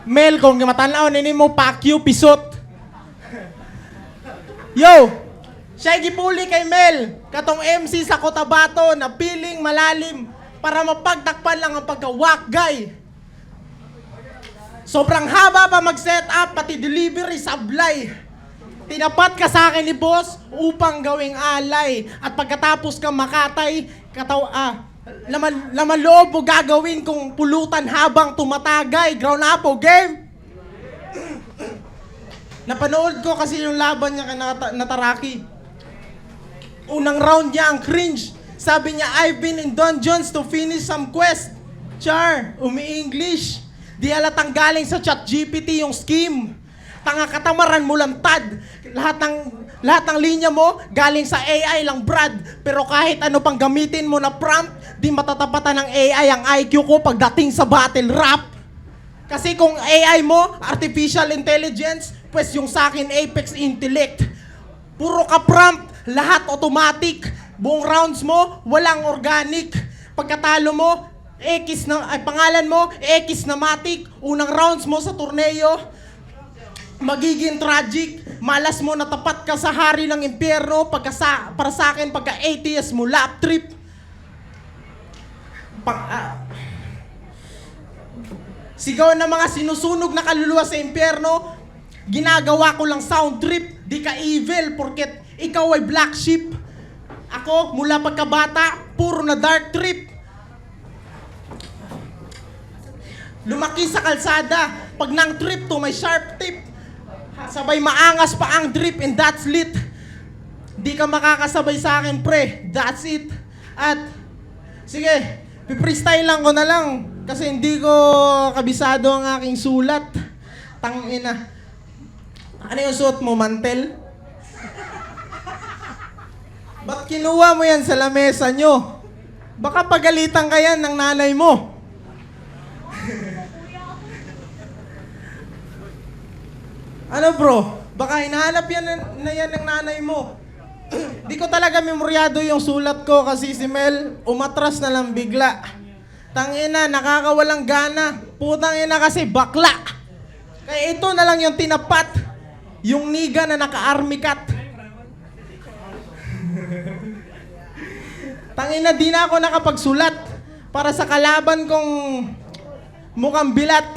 Mel, kung matanaw, nini mo pakyo, pisot. Yo! Siya gipuli kay Mel, katong MC sa Cotabato na piling malalim para mapagtakpan lang ang pagka-wakgay. Sobrang haba pa mag-set up, pati delivery sablay. Tinapat ka sa akin ni boss upang gawing alay. At pagkatapos ka makatay, laman loob mo gagawin kung pulutan habang tumatagay. Ground up o game? Napanood ko kasi yung laban niya kay Nataraki. Unang round niya ang cringe. Sabi niya, I've been in dungeons to finish some quest. Char, umi-English. Di halatang galing sa ChatGPT yung scheme. Tanga katamaran mo lang tad. Lahat ng linya mo galing sa AI lang, Brad. Pero kahit ano pang gamitin mo na prompt, di matatapatan ng AI ang IQ ko pagdating sa battle rap. Kasi kung AI mo, artificial intelligence, pues yung sa akin Apex Intellect. Puro ka prompt, lahat automatic. Buong rounds mo, walang organic. Pagkatalo mo, pangalan mo, X na matic. Unang rounds mo sa torneo, magiging tragic. Malas mo na tapat ka sa hari ng impyerno. Para sa akin, pagka ATS mo, lap trip. Sigaw ng mga sinusunog na kaluluwa sa impyerno. Ginagawa ko lang sound trip. Di ka evil porket ikaw ay black sheep. Ako, mula pagkabata, puro na dark trip. Lumaki sa kalsada, pag nang trip to may sharp tip. Sabay maangas pa ang drip and that's lit. Di ka makakasabay sa akin pre, that's it. At, sige, pipreestyle lang ko na lang. Kasi hindi ko kabisado ang aking sulat. Tangina. Ano yung suot mo, mantel? Ba't kinuha mo yan sa lamesa nyo? Baka pagalitan ka yan ng nanay mo. Ano bro? Baka hinahanap yan na yan ng nanay mo. Di ko talaga memoryado yung sulat ko kasi si Mel umatras na lang bigla. Tangina, nakakawalang gana. Putang ina kasi bakla. Kaya ito na lang yung tinapat. Yung niga na naka-army cut. Tangina, di na ako nakapagsulat para sa kalaban kong mukhang bilat.